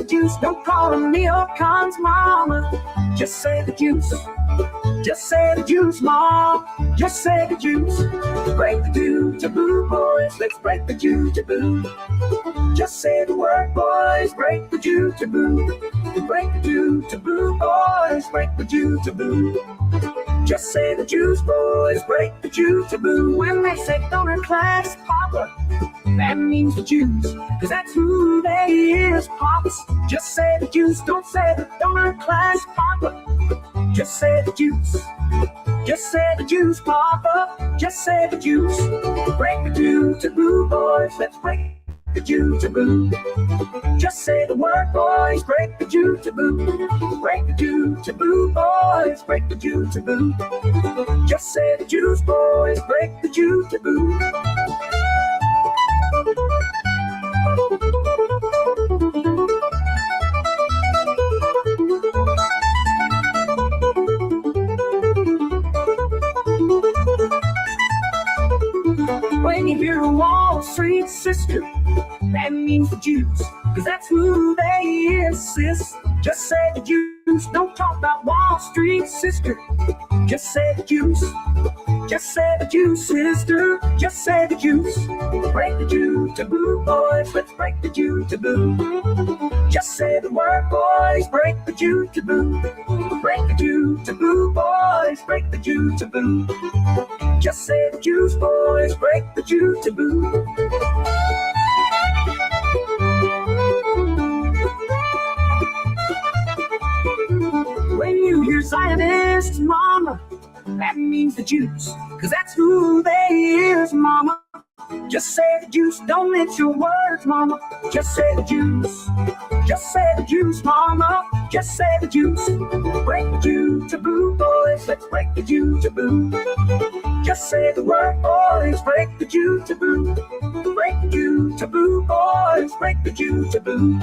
juice. Don't call them neocons, mama. Just say the juice. Just say the juice, mom. Just say the juice. Break the Jew taboo, boys. Let's break the Jew taboo. Just say the word, boys. Break the Jew taboo. Break the Jew taboo, boys. Break the Jew taboo. Just say the Jews, boys. Break the Jew taboo. When they say donor class, Papa, that means the Jews, cause that's who they is, Papas. Just say the Jews, don't say the donor class, Papa. Just say the Jews. Just say the Jews, Papa. Just say the Jews. Break the Jew taboo, boys. Let's break the Jew taboo. Just say the word, boys. Break the Jew taboo. Break the Jew taboo, boys. Break the Jew taboo. Just say the Jews, boys. Break the Jew taboo. When you hear a Wall Street sister, that means the Jews, cause that's who they is, sis. Just say the Jews, don't talk about Wall Street sister. Just say the Jews. Just say the Jews, sister. Just say the Jews. Break the Jew taboo, boys. Let's break the Jew taboo. Just say the word, boys. Break the Jew taboo. Break the Jew taboo, boys. Break the Jew taboo. Just say the Jews, boys. Break the Jew taboo. When you hear Zionists, mama, that means the Jews, cause that's who they is, mama. Just say the Jews, don't mince your words, mama. Just say the Jews. Just say the Jews, mama. Just say the Jews. Break the Jew taboo, boys. Let's break the Jew taboo. Just say the word, boys. Break the Jew taboo. Break the Jew taboo, boys. Break the Jew taboo.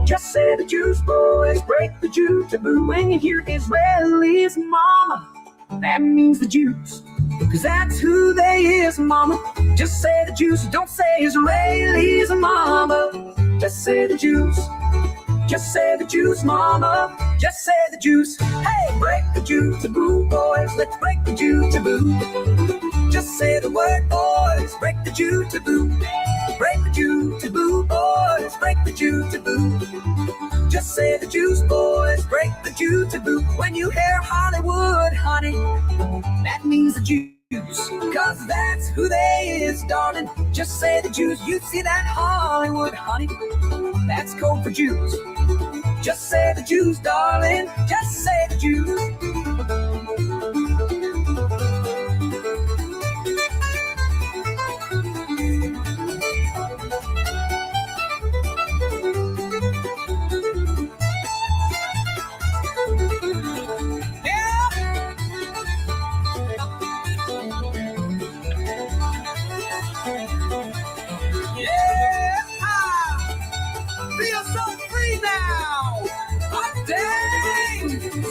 Just say the Jews, boys. Break the Jew taboo. When you hear Israelis, mama, that means the Jews, cause that's who they is, mama. Just say the Jews, don't say Israelis, mama. Just say the Jews. Just say the Jews, mama. Just say the Jews. Hey, break the Jew taboo, boys. Let's break the Jew taboo. Just say the word, boys. Break the Jew taboo. Break the Jew taboo, boys. Break the Jew taboo. Just say the Jews, boys. Break the Jew taboo. When you hear Hollywood, honey, that means the Jews, cause that's who they is, darling. Just say the Jews. You see that Hollywood, honey, that's code for Jews. Just say the Jews, darling. Just say the Jews.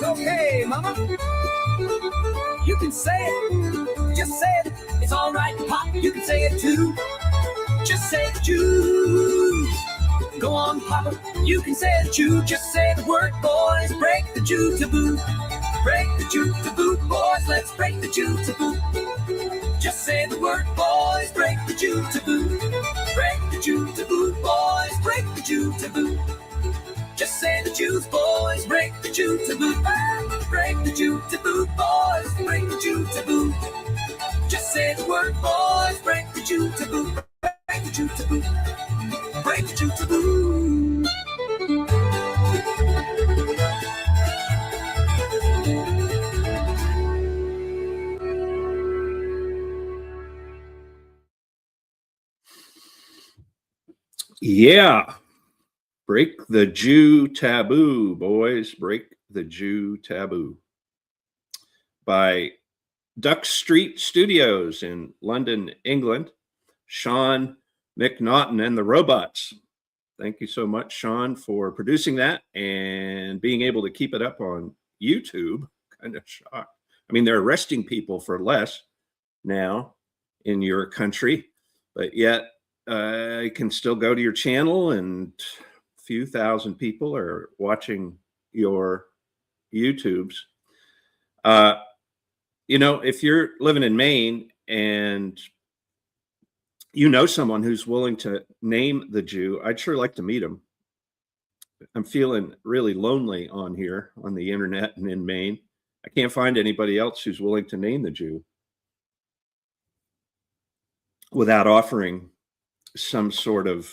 Okay, mama, you can say it. Just say it. It's all right, Pop. You can say it too. Just say the Jews. Go on, Papa. You can say the Jew. Just say the word, boys. Break the Jew taboo. Break the Jew taboo, boys. Let's break the Jew taboo. Just say the word, boys. Break the Jew taboo. Break the Jew taboo, boys. Break the Jew taboo. Just say the Jews, boys, break the Jew taboo. Break the Jew taboo, boys, break the Jew taboo. Just say the word, boys, break the Jew taboo. Break the Jew taboo. Break the Jew taboo. Yeah. Break the Jew taboo, boys. Break the Jew taboo. By Duck Street Studios in London, England. Sean McNaughton and the Robots. Thank you so much, Sean, for producing that and being able to keep it up on YouTube. Kind of shocked. I mean, they're arresting people for less now in your country, but yet you can still go to your channel and few thousand people are watching your YouTubes. If you're living in Maine and you know someone who's willing to name the Jew, I'd sure like to meet him. I'm feeling really lonely on here on the internet and in Maine. I can't find anybody else who's willing to name the Jew without offering some sort of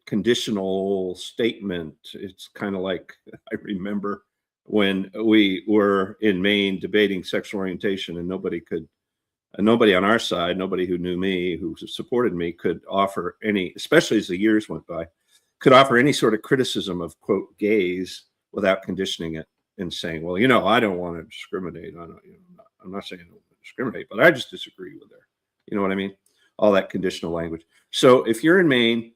conditional statement. It's kind of like I remember when we were in Maine debating sexual orientation, and nobody on our side, nobody who knew me, who supported me, could offer any, especially as the years went by, could offer any sort of criticism of, quote, gays without conditioning it and saying, well, I don't want to discriminate. I'm not saying I don't want to discriminate, but I just disagree with her. You know what I mean? All that conditional language. So if you're in Maine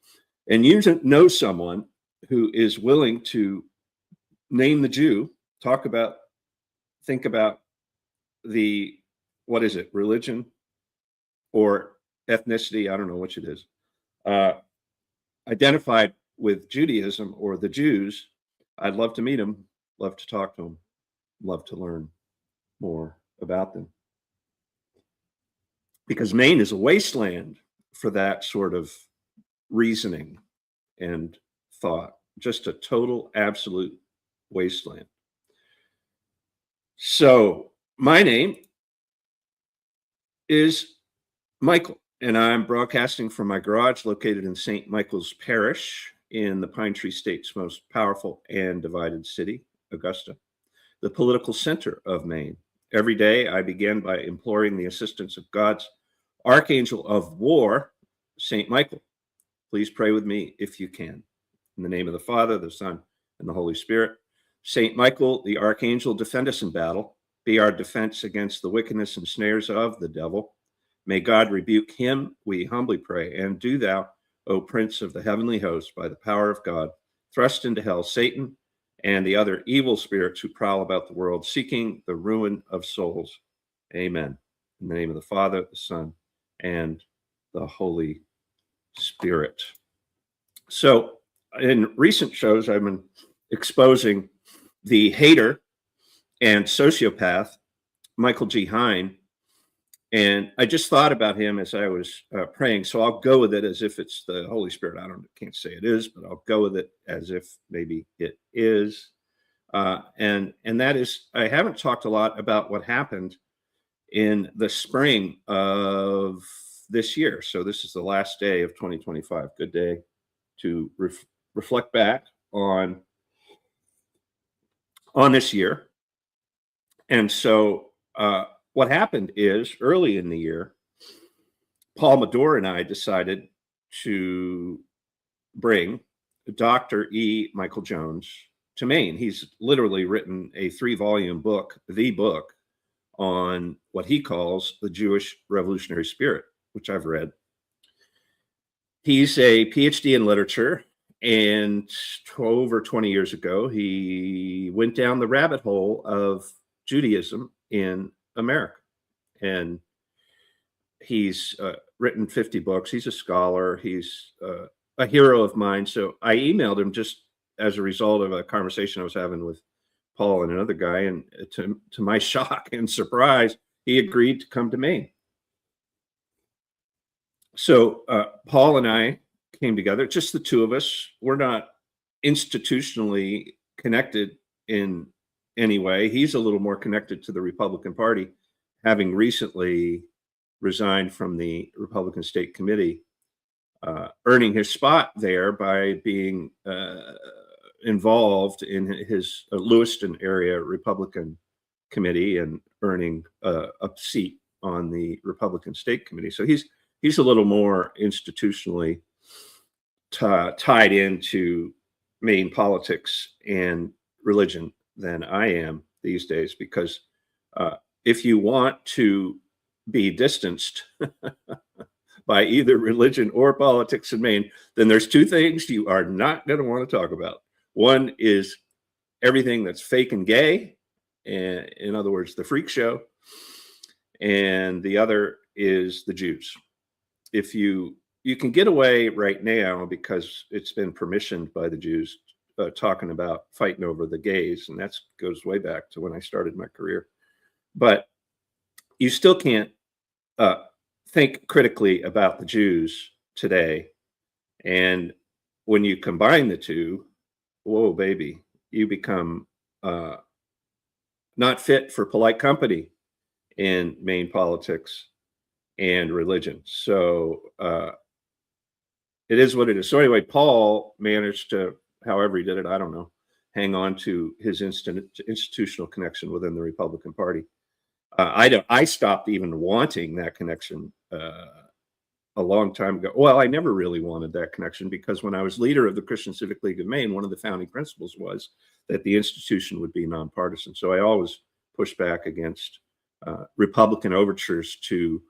and you know someone who is willing to name the Jew, think about what is it, religion or ethnicity? I don't know which it is. Identified with Judaism or the Jews, I'd love to meet them, love to talk to them, love to learn more about them. Because Maine is a wasteland for that sort of reasoning and thought, just a total, absolute wasteland. So my name is Michael, and I'm broadcasting from my garage located in St. Michael's Parish in the Pine Tree State's most powerful and divided city, Augusta, the political center of Maine. Every day I begin by imploring the assistance of God's Archangel of War, St. Michael. Please pray with me if you can. In the name of the Father, the Son, and the Holy Spirit. St. Michael, the Archangel, defend us in battle. Be our defense against the wickedness and snares of the devil. May God rebuke him, we humbly pray. And do thou, O Prince of the heavenly host, by the power of God, thrust into hell Satan and the other evil spirits who prowl about the world, seeking the ruin of souls. Amen. In the name of the Father, the Son, and the Holy Spirit. So in recent shows, I've been exposing the hater and sociopath, Michael G. Hine. And I just thought about him as I was praying. So I'll go with it as if it's the Holy Spirit. Can't say it is, but I'll go with it as if maybe it is. And that is, I haven't talked a lot about what happened in the spring of this year. So this is the last day of 2025. Good day to reflect back on this year. And so what happened is early in the year, Paul Medore and I decided to bring Dr. E. Michael Jones to Maine. He's literally written a 3-volume book, the book, on what he calls the Jewish revolutionary spirit, which I've read. He's a PhD in literature, and over 20 years ago, he went down the rabbit hole of Judaism in America. And he's written 50 books. He's a scholar. He's a hero of mine. So I emailed him just as a result of a conversation I was having with Paul and another guy. And to my shock and surprise, he agreed to come to Maine. So Paul and I came together, just the two of us. We're not institutionally connected in any way. He's a little more connected to the Republican Party, having recently resigned from the Republican State Committee, earning his spot there by being involved in his Lewiston area Republican Committee and earning a seat on the Republican State Committee. So he's a little more institutionally tied into Maine politics and religion than I am these days, because if you want to be distanced by either religion or politics in Maine, then there's two things you are not going to want to talk about. One is everything that's fake and gay, and in other words, the freak show. And the other is the Jews. If you you can get away right now because it's been permissioned by the Jews talking about fighting over the gays, and that goes way back to when I started my career. But you still can't think critically about the Jews today. And when you combine the two, whoa, baby, you become not fit for polite company in Maine politics and religion. So it is what it is. So anyway, Paul managed to, however he did it, I don't know, hang on to his institutional connection within the Republican Party. I stopped even wanting that connection a long time ago. Well, I never really wanted that connection because when I was leader of the Christian Civic League of Maine, one of the founding principles was that the institution would be nonpartisan. So I always pushed back against Republican overtures to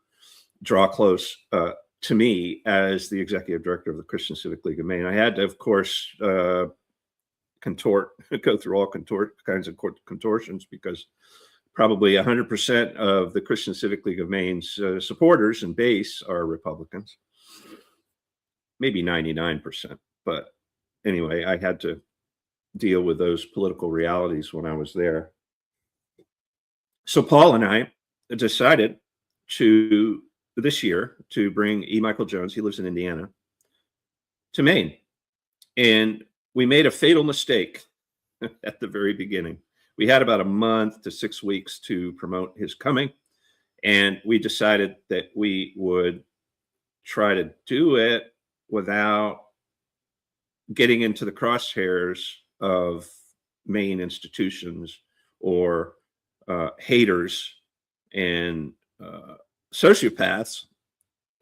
draw close to me as the executive director of the Christian Civic League of Maine. I had to, of course, go through all kinds of contortions because probably 100% of the Christian Civic League of Maine's supporters and base are Republicans, maybe 99%. But anyway, I had to deal with those political realities when I was there. So Paul and I decided this year to bring E. Michael Jones, he lives in Indiana, to Maine. And we made a fatal mistake at the very beginning. We had about a month to 6 weeks to promote his coming, and we decided that we would try to do it without getting into the crosshairs of Maine institutions or haters and sociopaths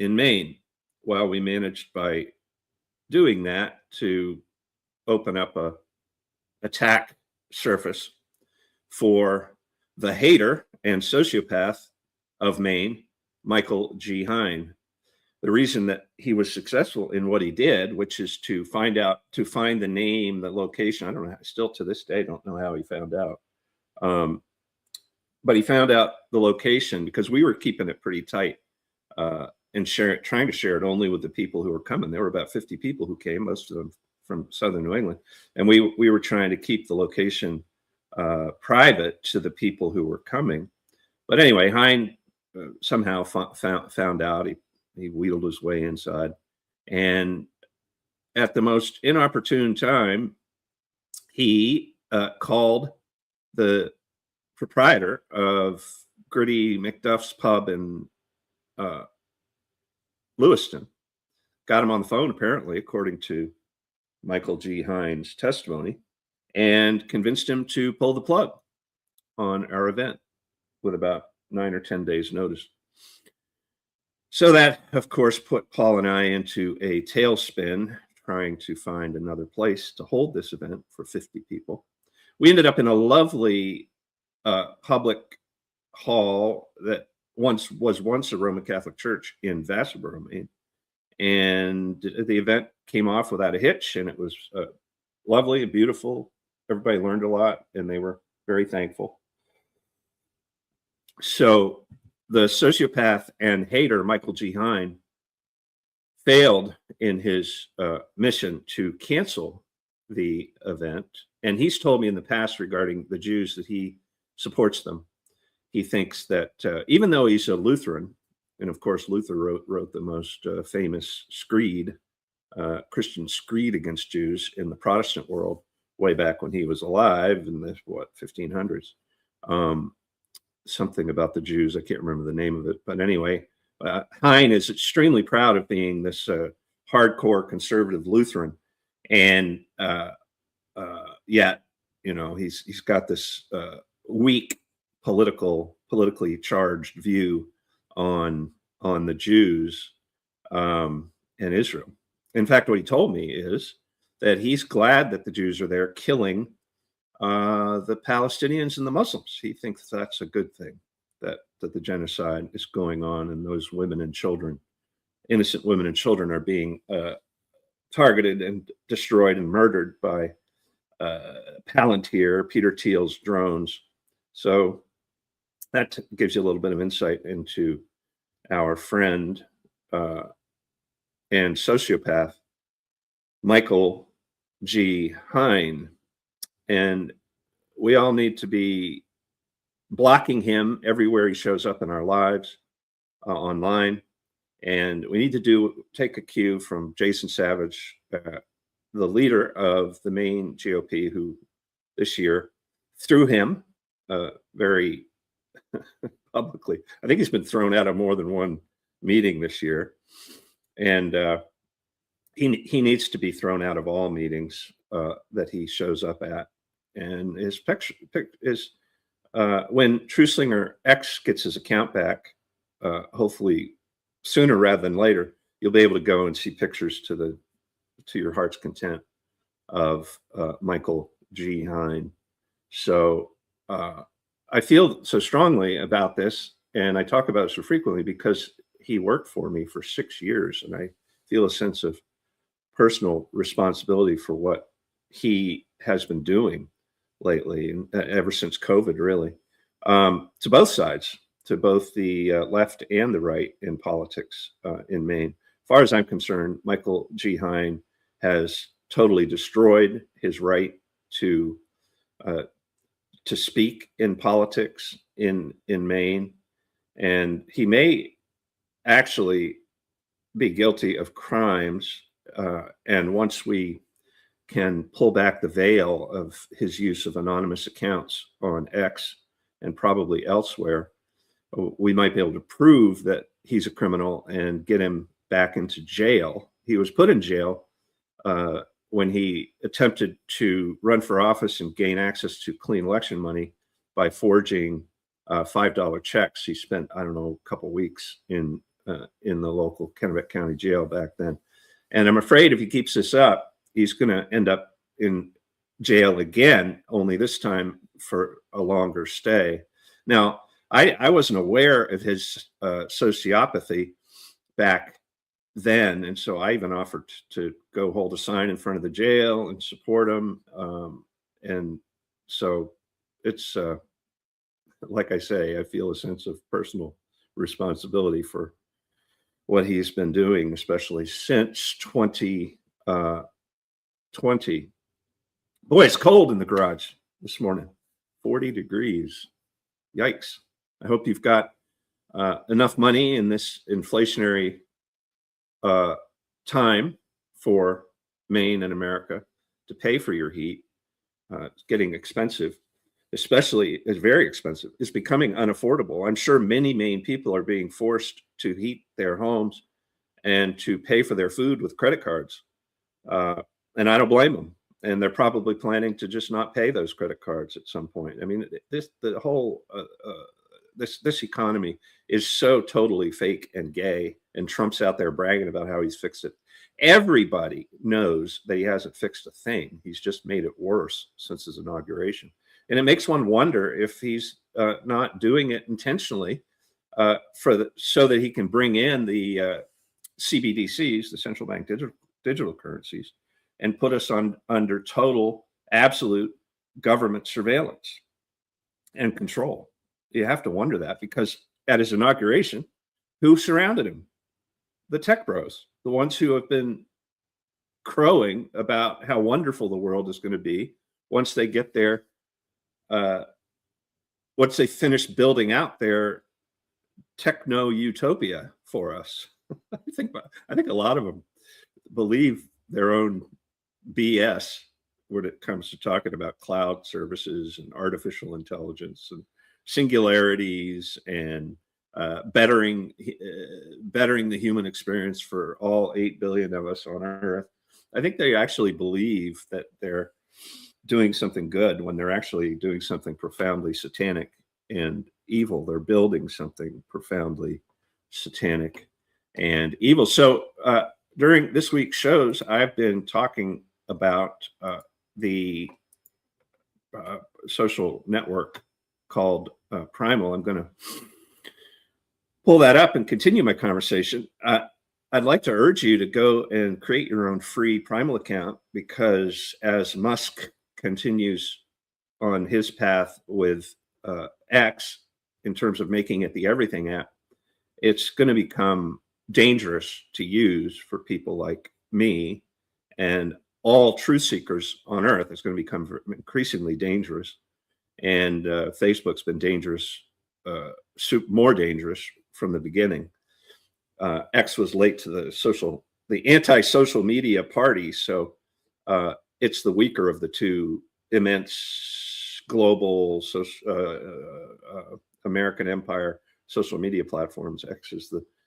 in Maine. While we managed by doing that to open up a attack surface for the hater and sociopath of Maine, Michael G. Hine. The reason that he was successful in what he did, which is to find the name, the location. I don't know, still to this day, don't know how he found out. But he found out the location because we were keeping it pretty tight and trying to share it only with the people who were coming. There were about 50 people who came, most of them from Southern New England. And we were trying to keep the location private to the people who were coming. But anyway, Hine somehow found out. He wheeled his way inside. And at the most inopportune time, he called the proprietor of Gritty McDuff's Pub in Lewiston, got him on the phone, apparently, according to Michael G. Hine's testimony, and convinced him to pull the plug on our event with about 9 or 10 days notice. So that, of course, put Paul and I into a tailspin trying to find another place to hold this event for 50 people. We ended up in a lovely public hall that was once a Roman Catholic church in Vassarboro, Maine. And the event came off without a hitch, and it was lovely and beautiful. Everybody learned a lot, and they were very thankful. So the sociopath and hater, Michael G. Hine, failed in his mission to cancel the event. And he's told me in the past regarding the Jews that he supports them. He thinks that even though he's a Lutheran, and of course Luther wrote the most famous screed, Christian screed against Jews in the Protestant world way back when he was alive in the 1500s. Something about the Jews, I can't remember the name of it, but anyway, Hine is extremely proud of being this hardcore conservative Lutheran, and yet, you know, he's got this weak politically charged view on the Jews and Israel. In fact, what he told me is that he's glad that the Jews are there killing the Palestinians and the Muslims. He thinks that's a good thing, that the genocide is going on and those women and children, innocent women and children, are being targeted and destroyed and murdered by Palantir, Peter Thiel's drones. So that gives you a little bit of insight into our friend and sociopath Michael G. Hine. And we all need to be blocking him everywhere he shows up in our lives online. And we need to take a cue from Jason Savage, the leader of the Maine GOP, who this year, through him, very publicly, I think he's been thrown out of more than one meeting this year. And he needs to be thrown out of all meetings that he shows up at. And his picture is when Truslinger X gets his account back, hopefully sooner rather than later, you'll be able to go and see pictures to your heart's content of Michael G. Hine. So I feel so strongly about this, and I talk about it so frequently because he worked for me for 6 years, and I feel a sense of personal responsibility for what he has been doing lately, and ever since COVID, really, to both sides, to both the left and the right in politics in Maine. As far as I'm concerned, Michael G. Hine has totally destroyed his right to speak in politics in Maine, and he may actually be guilty of crimes. And once we can pull back the veil of his use of anonymous accounts on X and probably elsewhere, we might be able to prove that he's a criminal and get him back into jail. He was put in jail when he attempted to run for office and gain access to clean election money by forging $5 checks. He spent, I don't know, a couple weeks in the local Kennebec County jail back then. And I'm afraid if he keeps this up, he's going to end up in jail again, only this time for a longer stay. Now, I wasn't aware of his sociopathy back then, and so I even offered to go hold a sign in front of the jail and support him. And so it's, like I say, I feel a sense of personal responsibility for what he's been doing, especially since 2020. Boy, it's cold in the garage this morning, 40 degrees. Yikes. I hope you've got enough money in this inflationary time for Maine and America to pay for your heat. It's getting expensive, especially it's very expensive. It's becoming unaffordable. I'm sure many Maine people are being forced to heat their homes and to pay for their food with credit cards. And I don't blame them. And they're probably planning to just not pay those credit cards at some point. I mean, this economy is so totally fake and gay, and Trump's out there bragging about how he's fixed it. Everybody knows that he hasn't fixed a thing. He's just made it worse since his inauguration. And it makes one wonder if he's not doing it intentionally so that he can bring in the CBDCs, the central bank digital currencies, and put us under total, absolute government surveillance and control. You have to wonder that, because at his inauguration, who surrounded him? The tech bros, the ones who have been crowing about how wonderful the world is going to be once they get there, once they finish building out their techno utopia for us. I think a lot of them believe their own BS when it comes to talking about cloud services and artificial intelligence and singularities and bettering the human experience for all 8 billion of us on Earth. I think they actually believe that they're doing something good when they're actually doing something profoundly satanic and evil. They're building something profoundly satanic and evil. So during this week's shows, I've been talking about the social network called Primal. I'm going to pull that up and continue my conversation. I'd like to urge you to go and create your own free Primal account, because as Musk continues on his path with X in terms of making it the everything app, it's going to become dangerous to use for people like me and all truth seekers on earth. It's going to become increasingly dangerous. And Facebook's been dangerous, more dangerous from the beginning. X was late to the anti-social media party, so it's the weaker of the two immense global American empire social media platforms. X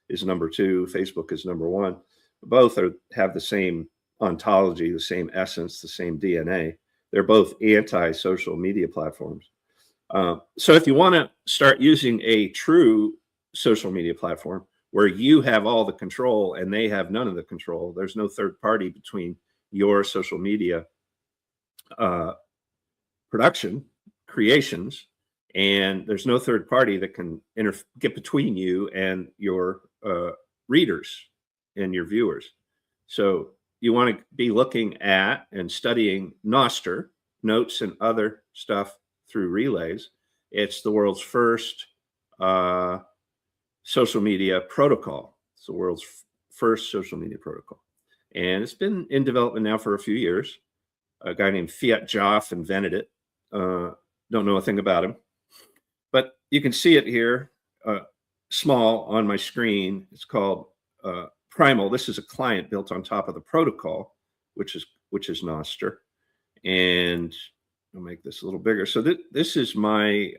is number two. Facebook is number one. Both have the same ontology, the same essence, the same DNA. They're both anti-social media platforms. So if you want to start using a true social media platform where you have all the control and they have none of the control, there's no third party between your social media production, creations, and there's no third party that can get between you and your readers and your viewers. So you want to be looking at and studying Nostr, notes and other stuff through relays. It's the world's first social media protocol. It's the world's first social media protocol. And it's been in development now for a few years. A guy named Fiat Joff invented it. Don't know a thing about him. But you can see it here, small on my screen. It's called Primal. This is a client built on top of the protocol, which is Nostr. And I'll make this a little bigger. So this is my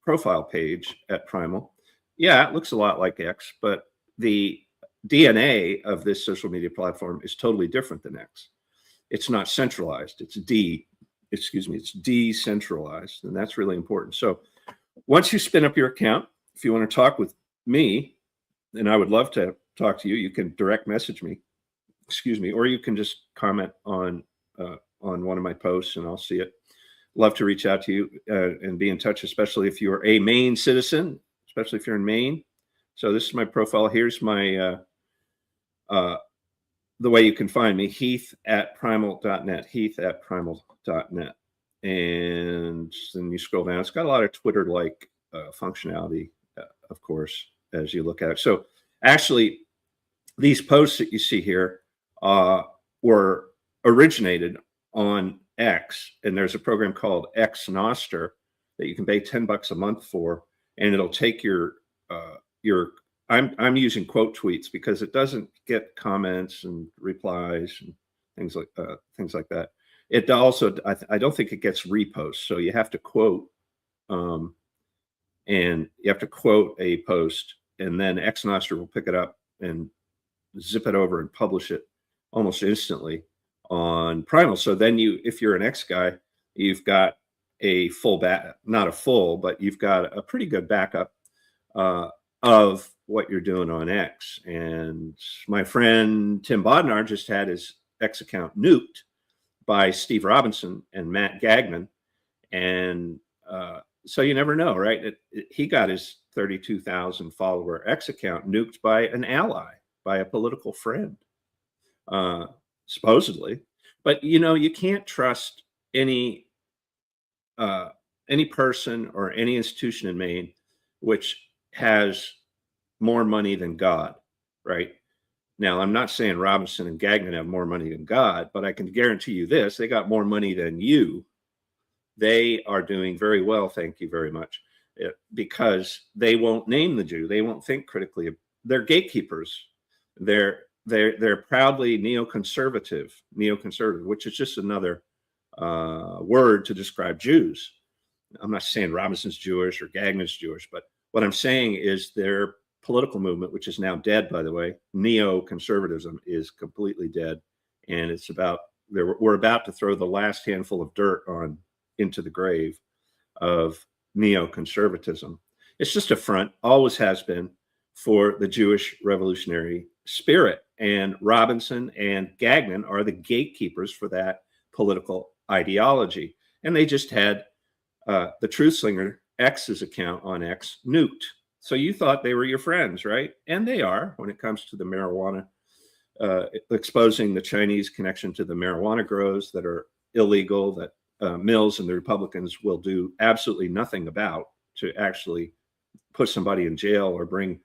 profile page at Primal. Yeah, it looks a lot like X, but the DNA of this social media platform is totally different than X. It's not centralized. It's decentralized, and that's really important. So once you spin up your account, if you want to talk with me, and I would love to talk to you, you can direct message me, or you can just comment on one of my posts and I'll see it. Love to reach out to you and be in touch, especially if you're a Maine citizen, especially if you're in Maine. So this is my profile. Here's my the way you can find me, heath@primal.net, heath@primal.net. And then you scroll down. It's got a lot of Twitter-like functionality, of course, as you look at it. So actually, these posts that you see here were originated on X, and there's a program called X Nostr that you can pay $10 a month for, and it'll take your I'm using quote tweets because it doesn't get comments and replies and things like that. It also, I don't think it gets reposts, so you have to quote, and you have to quote a post, and then X Nostr will pick it up and zip it over and publish it almost instantly on Primal. So then if you're an X guy, you've got a not a full, but you've got a pretty good backup of what you're doing on X. And my friend Tim Bodnar just had his X account nuked by Steve Robinson and Matt Gagnon. And so you never know, right? He got his 32,000 follower X account nuked by an ally, by a political friend, supposedly. But you can't trust any person or any institution in Maine which has more money than God, right? Now, I'm not saying Robinson and Gagnon have more money than God, but I can guarantee you this: they got more money than you. They are doing very well, thank you very much, because they won't name the Jew. They won't think critically. They're gatekeepers. They're proudly neoconservative, which is just another word to describe Jews. I'm not saying Robinson's Jewish or Gagnon's Jewish, but what I'm saying is their political movement, which is now dead, by the way, neoconservatism is completely dead, and it's we're about to throw the last handful of dirt into the grave of neoconservatism. It's just a front, always has been, for the Jewish revolutionary spirit, and Robinson and Gagnon are the gatekeepers for that political ideology. And they just had the Truth Slinger X's account on X nuked. So you thought they were your friends, right? And they are when it comes to the marijuana, exposing the Chinese connection to the marijuana grows that are illegal, that Mills and the Republicans will do absolutely nothing about, to actually put somebody in jail or bring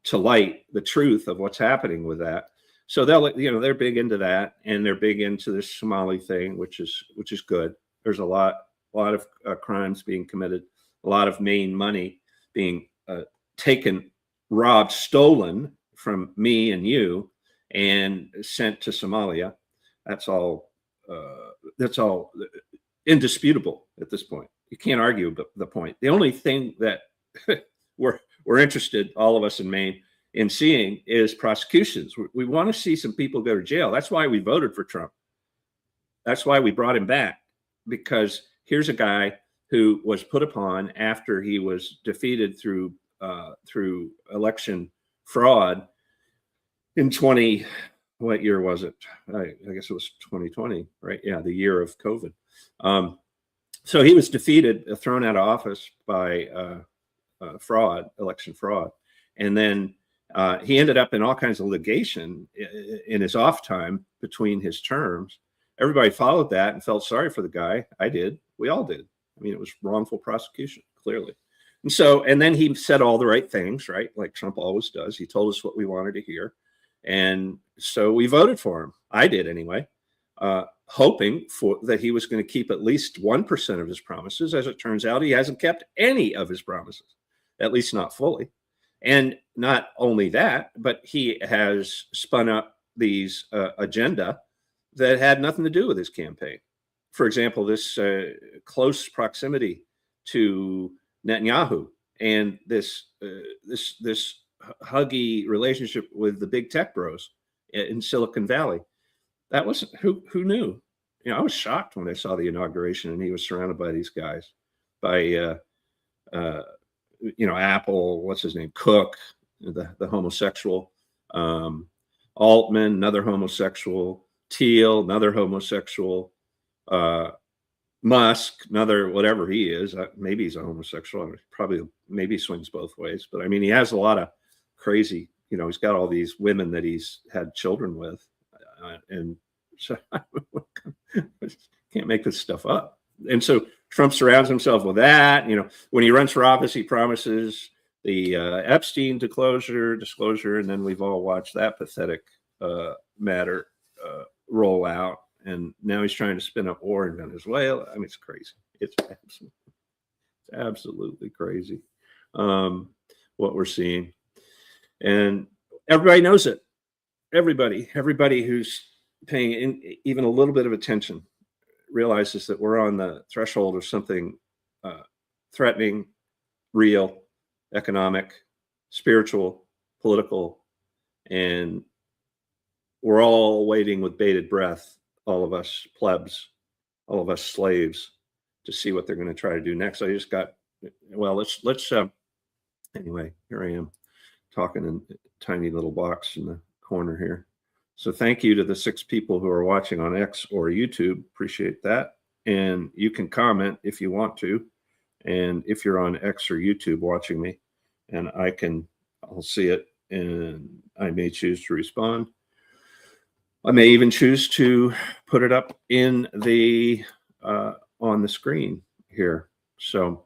to light the truth of what's happening with that. So they're big into that, and they're big into this Somali thing, which is good. There's a lot of crimes being committed, a lot of Maine money being taken, robbed, stolen from me and you, and sent to Somalia. That's all indisputable at this point. You can't argue the point. The only thing that we're interested, all of us in Maine, in seeing is prosecutions. We want to see some people go to jail. That's why we voted for Trump. That's why we brought him back, because here's a guy who was put upon after he was defeated through election fraud in what year was it? I guess it was 2020, right? Yeah, the year of COVID. So he was defeated, thrown out of office by election fraud. And then he ended up in all kinds of litigation in his off time between his terms. Everybody followed that and felt sorry for the guy. I did. We all did. I mean, it was wrongful prosecution, clearly. And then he said all the right things, right? Like Trump always does. He told us what we wanted to hear. And so we voted for him. I did anyway, hoping that he was going to keep at least 1% of his promises. As it turns out, he hasn't kept any of his promises, at least not fully. And not only that, but he has spun up these agenda that had nothing to do with his campaign. For example, this close proximity to Netanyahu and this huggy relationship with the big tech bros in Silicon Valley. That wasn't who knew. I was shocked when I saw the inauguration and he was surrounded by these guys, by Apple, what's his name, Cook, the homosexual, Altman, another homosexual, Thiel, another homosexual, Musk, another whatever he is. Maybe he's a homosexual. Maybe swings both ways. But I mean, he has a lot of crazy. He's got all these women that he's had children with, and so can't make this stuff up. And so Trump surrounds himself with that. When he runs for office, he promises the Epstein disclosure, and then we've all watched that pathetic matter roll out. And now he's trying to spin up war in Venezuela. I mean, it's crazy. It's absolutely crazy what we're seeing. And everybody knows it. Everybody who's paying even a little bit of attention realizes that we're on the threshold of something threatening, real, economic, spiritual, political, and we're all waiting with bated breath, all of us plebs, all of us slaves, to see what they're going to try to do next. Let's anyway, here I am talking in a tiny little box in the corner here. So thank you to the 6 people who are watching on X or YouTube. Appreciate that. And you can comment if you want to. And if you're on X or YouTube watching me, and I'll see it, and I may choose to respond. I may even choose to put it up in the on the screen here. So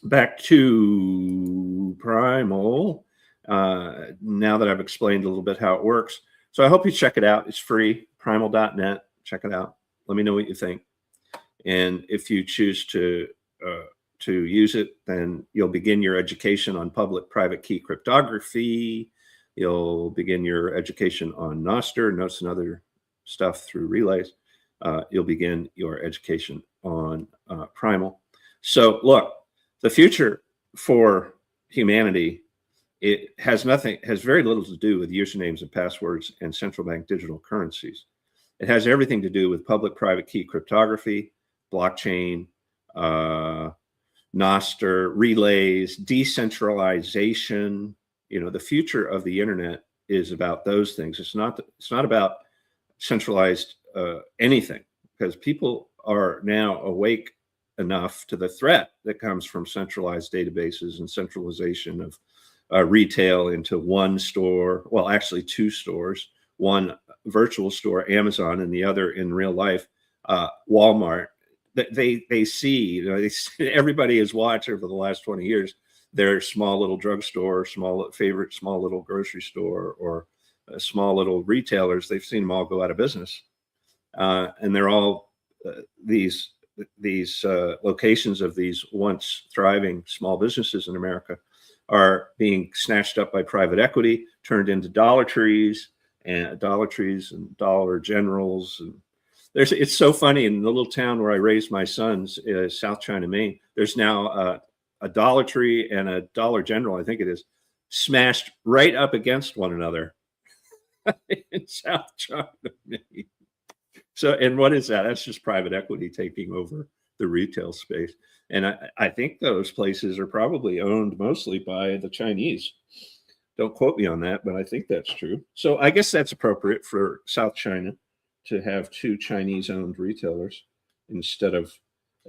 back to Primal. Now that I've explained a little bit how it works. So I hope you check it out. It's free, primal.net. Check it out. Let me know what you think. And if you choose to use it, then you'll begin your education on public-private key cryptography. You'll begin your education on Nostr, notes and other stuff through relays. You'll begin your education on Primal. So look, the future for humanity, it has very little to do with usernames and passwords and central bank digital currencies. It has everything to do with public-private key cryptography, blockchain, Nostr, relays, decentralization. The future of the internet is about those things. It's not about centralized anything, because people are now awake enough to the threat that comes from centralized databases and centralization of retail into one store. Well, actually 2 stores, one virtual store, Amazon, and the other in real life, Walmart. They see, everybody has watched over the last 20 years their small little drugstore, small little grocery store, or small little retailers. They've seen them all go out of business, and they're all these locations of these once thriving small businesses in America are being snatched up by private equity, turned into Dollar Trees and Dollar Generals. And it's so funny, in the little town where I raised my sons, South China, Maine, there's now a Dollar Tree and a Dollar General, I think it is, smashed right up against one another in South China, Maine. So, and what is that? That's just private equity taking over the retail space. And I think those places are probably owned mostly by the Chinese. Don't quote me on that, but I think that's true. So I guess that's appropriate for South China to have two Chinese-owned retailers instead of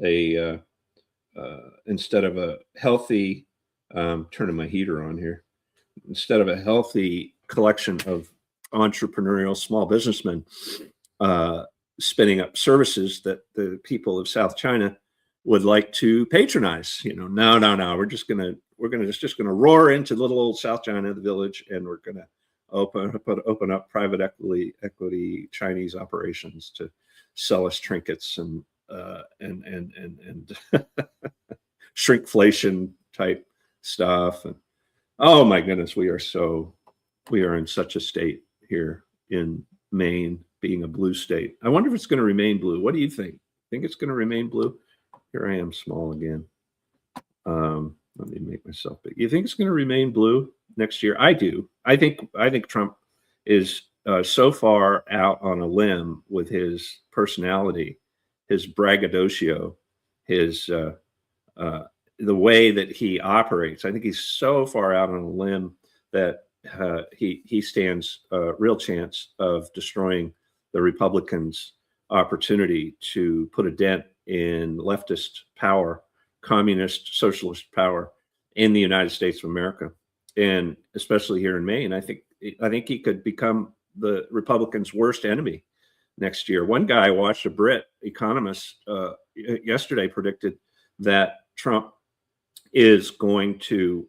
a healthy. Turning my heater on here. Instead of a healthy collection of entrepreneurial small businessmen spinning up services that the people of South China would like to patronize. No, we're just gonna roar into little old South China, the village, and we're gonna open up private equity Chinese operations to sell us trinkets and shrinkflation type stuff. And oh my goodness, we are in such a state here in Maine, being a blue state. I wonder if it's going to remain blue. What do you think? Think it's going to remain blue? Here I am, small again. Let me make myself big. You think it's going to remain blue next year? I do. I think Trump is so far out on a limb with his personality, his braggadocio, his the way that he operates. I think he's so far out on a limb that he stands a real chance of destroying the Republicans' opportunity to put a dent in leftist power, communist, socialist power in the United States of America, and especially here in Maine. I think he could become the Republicans' worst enemy next year. One guy I watched, a Brit economist, yesterday predicted that Trump is going to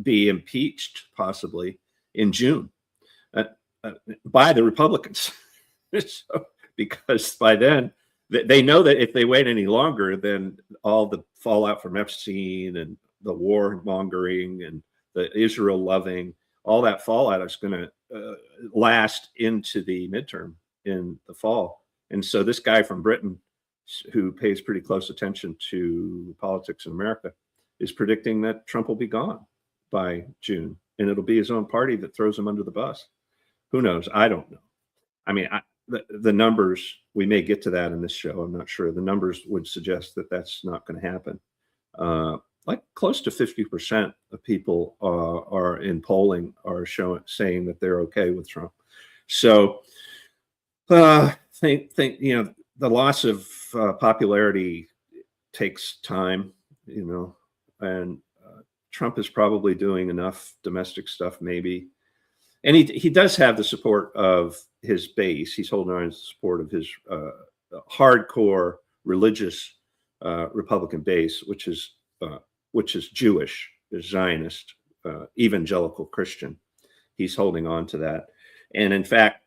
be impeached possibly in June by the Republicans. So, because by then they know that if they wait any longer, then all the fallout from Epstein and the war mongering and the Israel loving, all that fallout is going to last into the midterm in the fall. And so this guy from Britain, who pays pretty close attention to politics in America, is predicting that Trump will be gone by June, and it'll be his own party that throws him under the bus. Who knows? I don't know. I mean, the numbers, we may get to that in this show. I'm not sure. The numbers would suggest that that's not going to happen. Like close to 50% of people are in polling are saying that they're okay with Trump. So think the loss of popularity takes time, and Trump is probably doing enough domestic stuff, maybe. And he does have the support of his base. He's holding on to the support of his hardcore religious Republican base, which is Jewish, is Zionist, evangelical Christian. He's holding on to that. And in fact,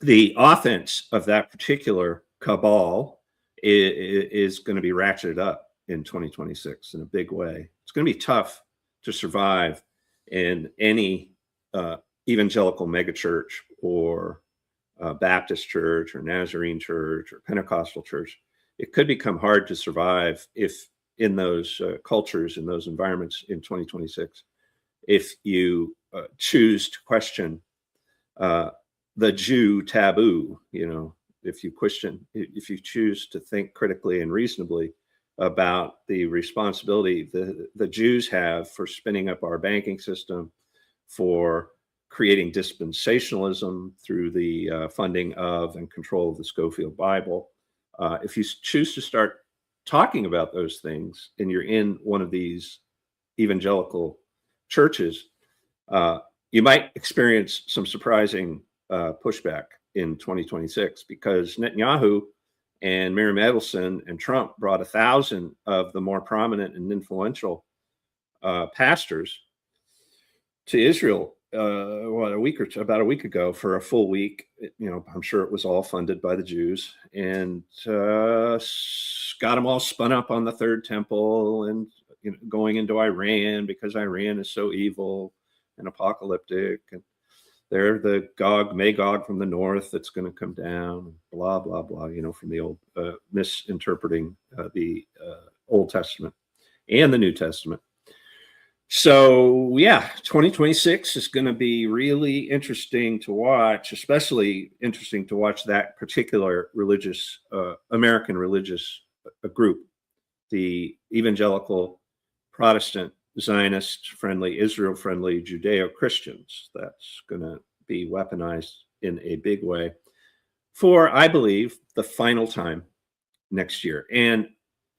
the offense of that particular cabal is going to be ratcheted up in 2026 in a big way. It's going to be tough to survive in any evangelical megachurch or Baptist church or Nazarene church or Pentecostal church. It could become hard to survive if in those cultures, in those environments in 2026, if you choose to question the Jew taboo, if you choose to think critically and reasonably about the responsibility the Jews have for spinning up our banking system, for creating dispensationalism through the funding of and control of the Schofield Bible. If you choose to start talking about those things and you're in one of these evangelical churches, you might experience some surprising pushback in 2026, because Netanyahu and Miriam Edelson and Trump brought 1,000 of the more prominent and influential pastors to Israel about a week ago for a full week. I'm sure it was all funded by the Jews, and got them all spun up on the third temple and going into Iran because Iran is so evil and apocalyptic, and they're the Magog from the north that's going to come down, blah blah blah. From the old misinterpreting the Old Testament and the New Testament. So yeah, 2026 is going to be really interesting to watch, especially interesting to watch that particular religious, American religious group, the evangelical, Protestant, Zionist-friendly, Israel-friendly Judeo-Christians. That's going to be weaponized in a big way for, I believe, the final time next year. And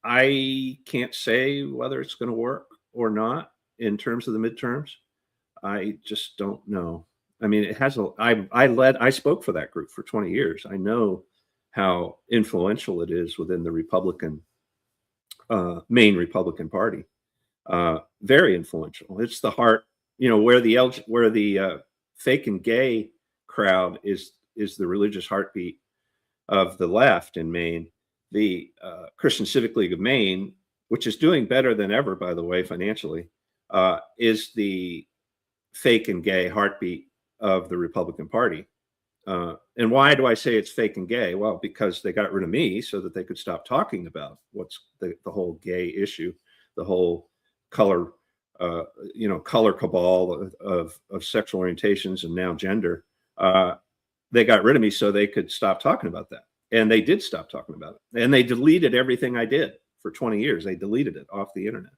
I can't say whether it's going to work or not. In terms of the midterms, I just don't know. I mean, it has I spoke for that group for 20 years. I know how influential it is within the main Republican Party. Very influential. It's the heart, where the fake and gay crowd is the religious heartbeat of the left in Maine. The Christian Civic League of Maine, which is doing better than ever, by the way, financially, is the fake and gay heartbeat of the Republican Party. And why do I say it's fake and gay? Well, because they got rid of me so that they could stop talking about what's the whole gay issue, the whole color cabal of sexual orientations and now gender. They got rid of me so they could stop talking about that. And they did stop talking about it. And they deleted everything I did for 20 years. They deleted it off the internet.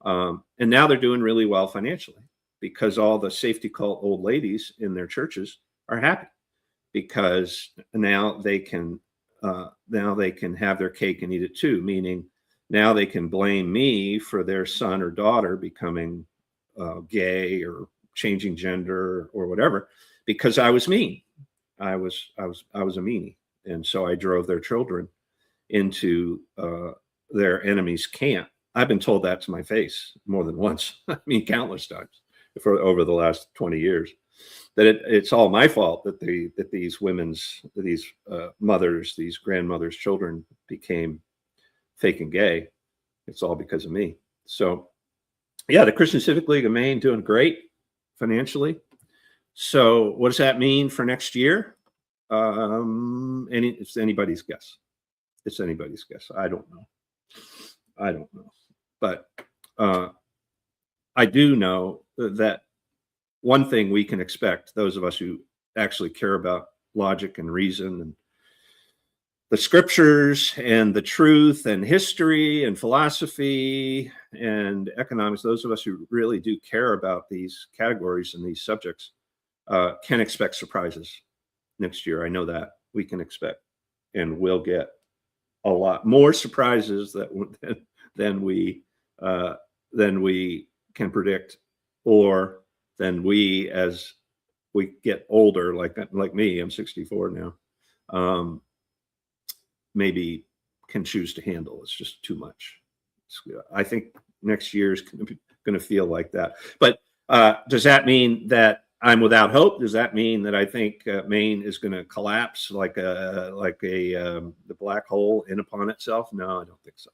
And now they're doing really well financially because all the safety cult old ladies in their churches are happy because now they can have their cake and eat it too. Meaning now they can blame me for their son or daughter becoming gay or changing gender or whatever because I was mean. I was a meanie, and so I drove their children into their enemy's camp. I've been told that to my face more than once. I mean, countless times over the last 20 years, that it's all my fault that these mothers, these grandmothers' children became fake and gay. It's all because of me. So yeah, the Christian Civic League of Maine doing great financially. So what does that mean for next year? It's anybody's guess. It's anybody's guess. I don't know. But I do know that one thing we can expect, those of us who actually care about logic and reason and the scriptures and the truth and history and philosophy and economics, those of us who really do care about these categories and these subjects can expect surprises next year. I know that we can expect, and we'll get a lot more surprises than we can predict, or than we, as we get older, like me, I'm 64 now, maybe can choose to handle. It's just too much. I think next year is going to feel like that. But does that mean that I'm without hope? Does that mean that I think Maine is going to collapse like the black hole in upon itself? No, I don't think so.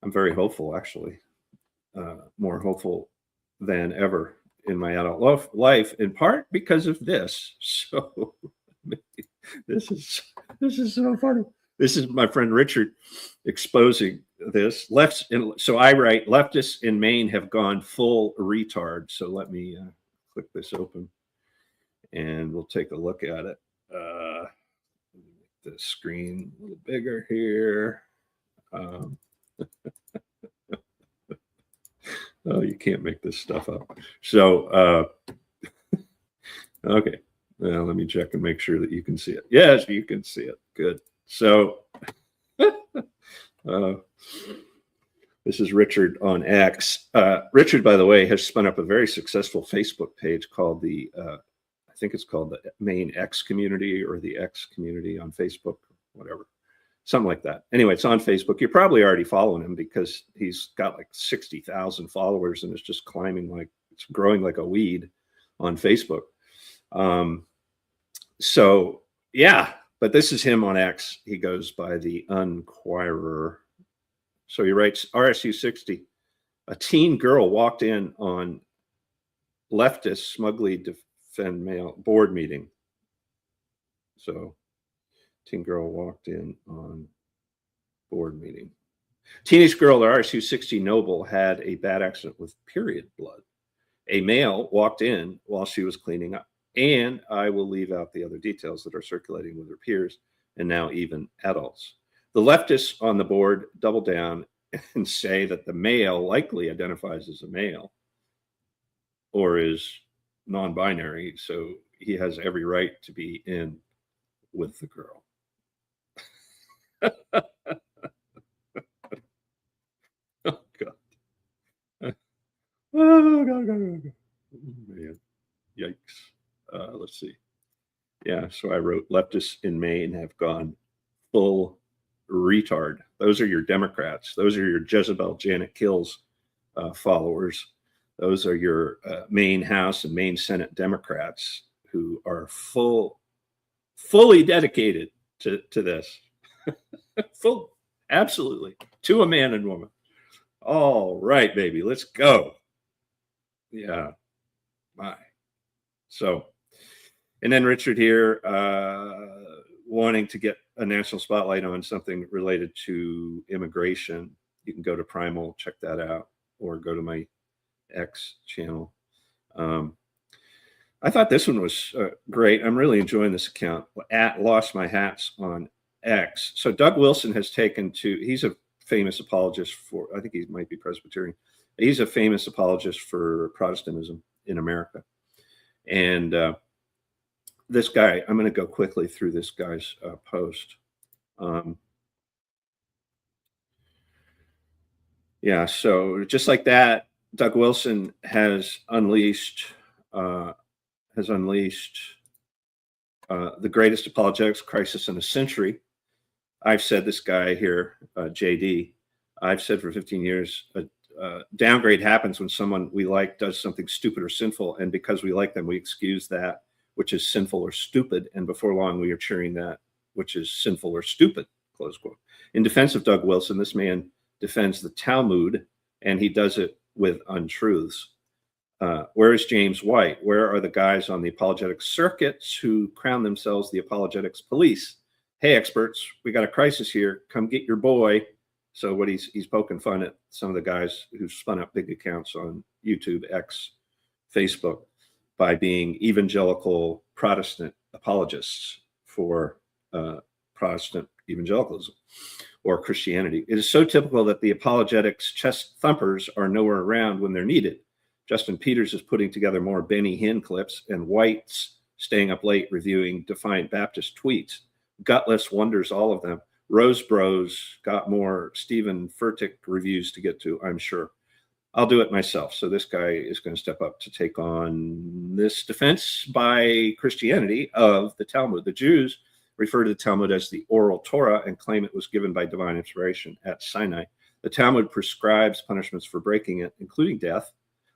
I'm very hopeful, actually, more hopeful than ever in my adult life, in part because of this. So this is so funny. This is my friend Richard exposing this. So I write, leftists in Maine have gone full retard. So let me click this open and we'll take a look at it. The screen a little bigger here. Oh, you can't make this stuff up. So, okay. Well, let me check and make sure that you can see it. Yes, you can see it. Good. So, this is Richard on X. Richard, by the way, has spun up a very successful Facebook page called I think it's called the Maine X Community or the X Community on Facebook, whatever. something like that. Anyway, it's on Facebook. You're probably already following him because he's got like 60,000 followers and it's just it's growing like a weed on Facebook. So yeah, but this is him on X. He goes by the Unquirer. So he writes, RSU 60. A teen girl walked in on leftist smugly defend male board meeting. So teen girl walked in on board meeting. Teenage girl at RSU 60 Noble had a bad accident with period blood. A male walked in while she was cleaning up. And I will leave out the other details that are circulating with her peers and now even adults. The leftists on the board double down and say that the male likely identifies as a male or is non-binary, so he has every right to be in with the girl. Oh, God. Oh, God. Man. Yikes. Let's see. Yeah, so I wrote, leftists in Maine have gone full retard. Those are your Democrats. Those are your Jezebel Janet Kills followers. Those are your Maine House and Maine Senate Democrats who are fully dedicated to this. Absolutely. To a man and woman. All right, baby, let's go. Yeah. My. So, and then Richard here wanting to get a national spotlight on something related to immigration. You can go to Primal, check that out, or go to my X channel. I thought this one was great. I'm really enjoying this account. At Lost My Hats on X. So Doug Wilson has he's a famous apologist for, I think he might be Presbyterian. He's a famous apologist for Protestantism in America. And this guy, I'm going to go quickly through this guy's post. Yeah, so just like that, Doug Wilson has unleashed the greatest apologetics crisis in a century. I've said, this guy here, JD, I've said for 15 years, downgrade happens when someone we like does something stupid or sinful, and because we like them, we excuse that which is sinful or stupid, and before long we are cheering that which is sinful or stupid, close quote. In defense of Doug Wilson, this man defends the Talmud, and he does it with untruths. Where is James White? Where are the guys on the apologetic circuits who crown themselves the apologetics police? Hey, experts, we got a crisis here. Come get your boy. So what he's poking fun at some of the guys who spun up big accounts on YouTube, X, Facebook, by being evangelical Protestant apologists for Protestant evangelicalism or Christianity. It is so typical that the apologetics chest thumpers are nowhere around when they're needed. Justin Peters is putting together more Benny Hinn clips, and White's staying up late reviewing Defiant Baptist tweets. Gutless wonders, all of them. Rose Bros got more Stephen Furtick reviews to get to, I'm sure. I'll do it myself. So this guy is going to step up to take on this defense by Christianity of the Talmud. The Jews refer to the Talmud as the oral Torah and claim it was given by divine inspiration at Sinai. The Talmud prescribes punishments for breaking it, including death.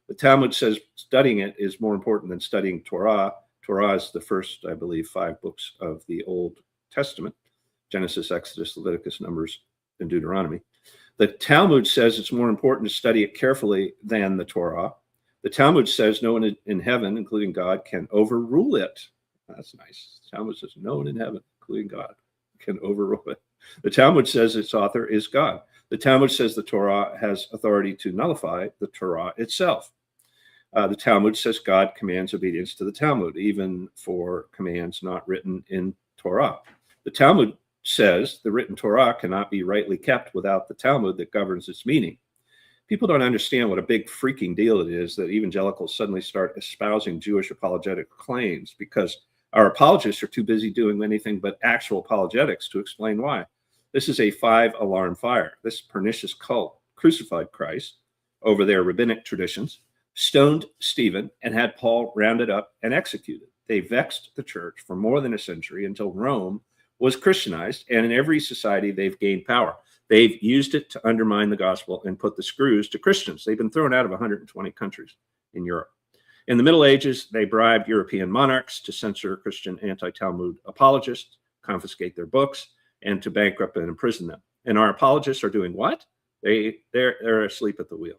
The Talmud says studying it is more important than studying Torah. Torah is the first, I believe, 5 books of the Old Testament: Genesis, Exodus, Leviticus, Numbers, and Deuteronomy. The Talmud says it's more important to study it carefully than the Torah. The Talmud says no one in heaven, including God, can overrule it. That's nice. The Talmud says no one in heaven, including God, can overrule it. The Talmud says its author is God. The Talmud says the Torah has authority to nullify the Torah itself. The Talmud says God commands obedience to the Talmud, even for commands not written in Torah. The Talmud says the written Torah cannot be rightly kept without the Talmud that governs its meaning. People don't understand what a big freaking deal it is that evangelicals suddenly start espousing Jewish apologetic claims because our apologists are too busy doing anything but actual apologetics to explain why. This is a 5-alarm fire. This pernicious cult crucified Christ over their rabbinic traditions, stoned Stephen, and had Paul rounded up and executed. They vexed the church for more than a century until Rome was Christianized, and in every society they've gained power. They've used it to undermine the gospel and put the screws to Christians. They've been thrown out of 120 countries in Europe. In the Middle Ages, they bribed European monarchs to censor Christian anti-Talmud apologists, confiscate their books, and to bankrupt and imprison them. And our apologists are doing what? They're asleep at the wheel.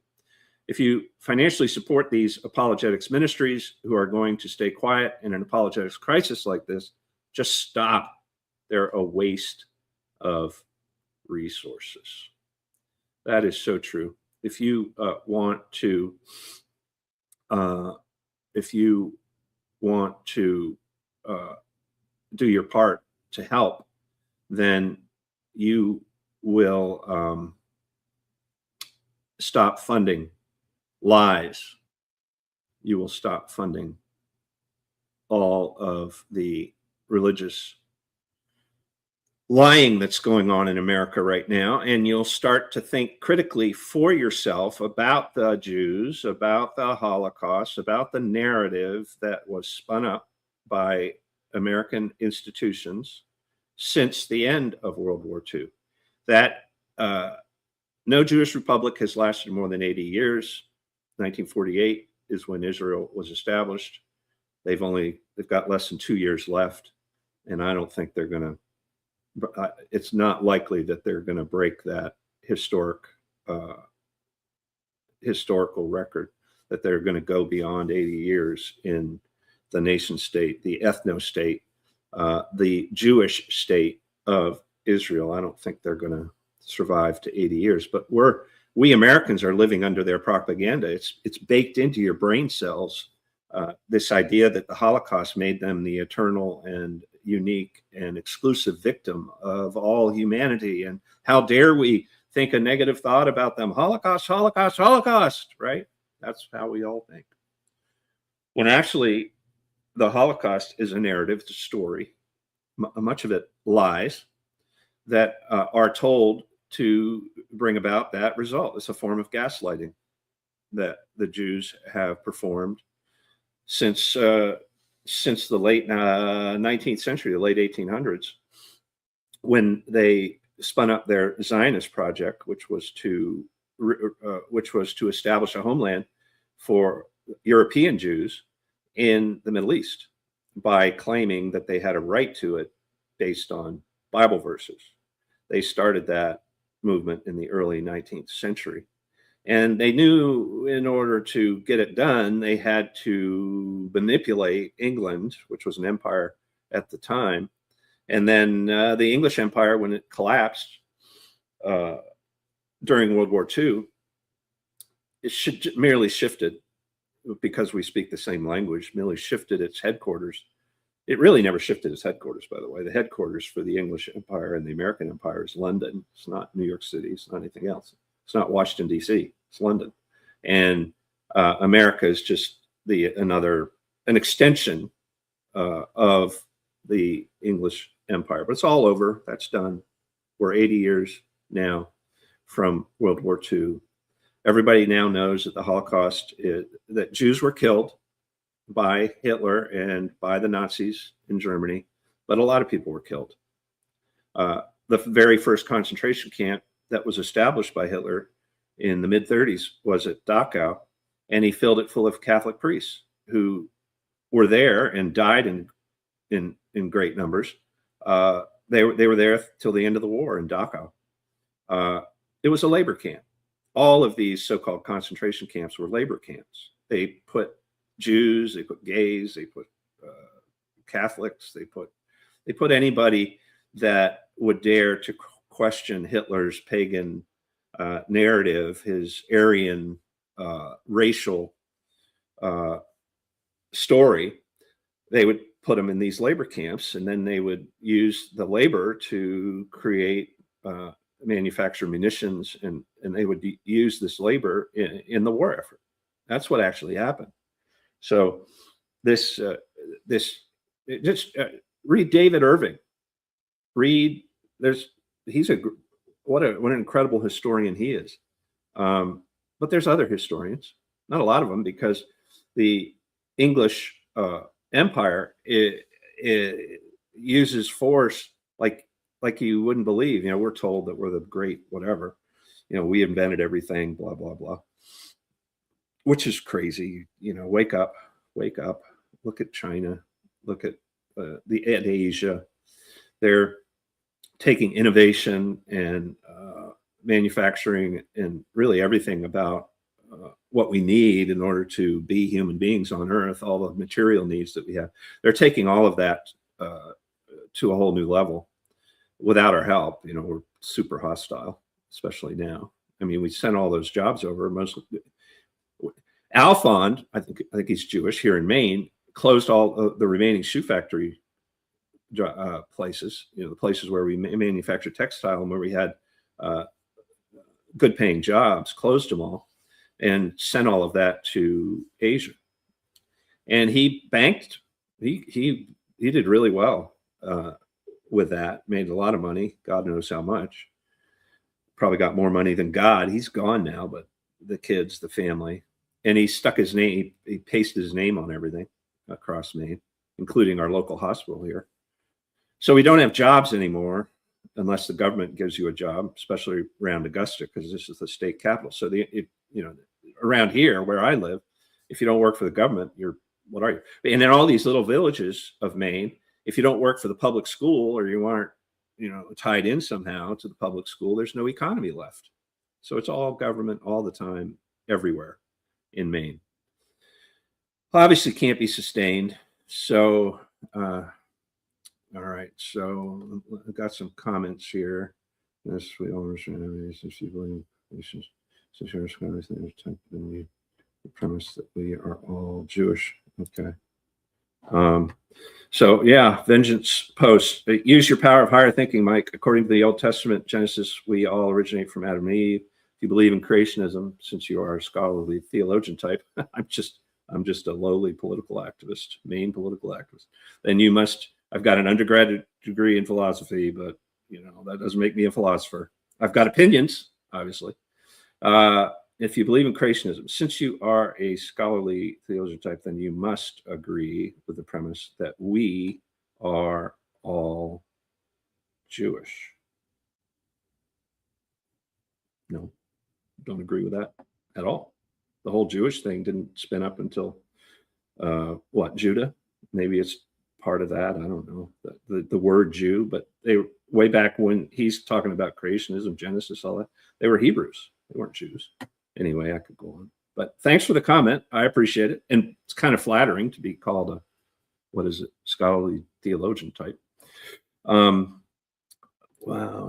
If you financially support these apologetics ministries who are going to stay quiet in an apologetics crisis like this, just stop. They're a waste of resources. That is so true. If you want to do your part to help, then you will stop funding lies. You will stop funding all of the religious lying that's going on in America right now, and you'll start to think critically for yourself about the Jews, about the Holocaust, about the narrative that was spun up by American institutions since the end of World War II. That no Jewish republic has lasted more than 80 years. 1948 is when Israel was established. They've got less than 2 years left, and I don't think they're going to. It's not likely that they're going to break that historical record, that they're going to go beyond 80 years in the nation state, the ethno state, the Jewish state of Israel. I don't think they're going to survive to 80 years, but we Americans are living under their propaganda. It's baked into your brain cells, this idea that the Holocaust made them the eternal and unique and exclusive victim of all humanity. And how dare we think a negative thought about them? Holocaust, Holocaust, Holocaust, right? That's how we all think. When actually the Holocaust is a narrative, it's a story, much of it lies, that are told to bring about that result. It's a form of gaslighting that the Jews have performed since the late 19th century, the late 1800s, when they spun up their Zionist project, which was to establish a homeland for European Jews in the Middle East by claiming that they had a right to it based on Bible verses. They started that movement in the early 19th century. And they knew in order to get it done, they had to manipulate England, which was an empire at the time. And then the English Empire, when it collapsed during World War II, it merely shifted, because we speak the same language, merely shifted its headquarters. It really never shifted its headquarters, by the way. The headquarters for the English Empire and the American Empire is London. It's not New York City. It's not anything else. It's not Washington, D.C. It's London. And America is just an extension of the English Empire. But it's all over. That's done. We're 80 years now from World War II. Everybody now knows that the Holocaust, that Jews were killed by Hitler and by the Nazis in Germany, but a lot of people were killed. The very first concentration camp that was established by Hitler in the mid-30s was at Dachau, and he filled it full of Catholic priests who were there and died in great numbers. They were there till the end of the war in Dachau. It was a labor camp. All of these so-called concentration camps were labor camps. They put Jews, they put gays, they put Catholics, they put anybody that would dare to question Hitler's pagan narrative, his Aryan racial story. They would put them in these labor camps, and then they would use the labor to create, manufacture munitions, and they would use this labor in the war effort. That's what actually happened. So just read David Irving. What an incredible historian he is. But there's other historians, not a lot of them, because the English Empire it uses force like you wouldn't believe. We're told that we're the great whatever. We invented everything, blah blah blah, which is crazy. Wake up, wake up. Look at China. Look at at Asia. They're taking innovation and manufacturing and really everything about what we need in order to be human beings on Earth, all the material needs that we have. They're taking all of that to a whole new level without our help. We're super hostile, especially now. I mean, we sent all those jobs over. Mostly, Alphond, I think he's Jewish, here in Maine, closed all the remaining shoe factory places. The places where we manufacture textile and where we had good paying jobs, closed them all and sent all of that to Asia. And he banked. He did really well with that. Made a lot of money. God knows how much. Probably got more money than God. He's gone now, but the kids, the family, and he stuck his name. He pasted his name on everything across Maine, including our local hospital here. So we don't have jobs anymore unless the government gives you a job, especially around Augusta, because this is the state capital. So around here where I live, if you don't work for the government, what are you? And in all these little villages of Maine, if you don't work for the public school or you aren't, tied in somehow to the public school, there's no economy left. So it's all government all the time, everywhere in Maine. Obviously can't be sustained. So, all right. So I've got some comments here. Yes, we all understand the premise that we are all Jewish. Okay. So yeah, Vengeance post. Use your power of higher thinking, Mike. According to the Old Testament, Genesis, we all originate from Adam and Eve. If you believe in creationism, since you are a scholarly theologian type, I'm just a lowly political activist, Maine political activist. Then you must. I've got an undergraduate degree in philosophy, but that doesn't make me a philosopher. I've got opinions, obviously. If you believe in creationism, since you are a scholarly theologian type, then you must agree with the premise that we are all Jewish. No, don't agree with that at all. The whole Jewish thing didn't spin up until Judah? Maybe it's part of that. I don't know the word Jew, but they way back when he's talking about creationism, Genesis, all that, they were Hebrews. They weren't Jews. Anyway, I could go on, but thanks for the comment. I appreciate it. And it's kind of flattering to be called a, scholarly theologian type. Wow,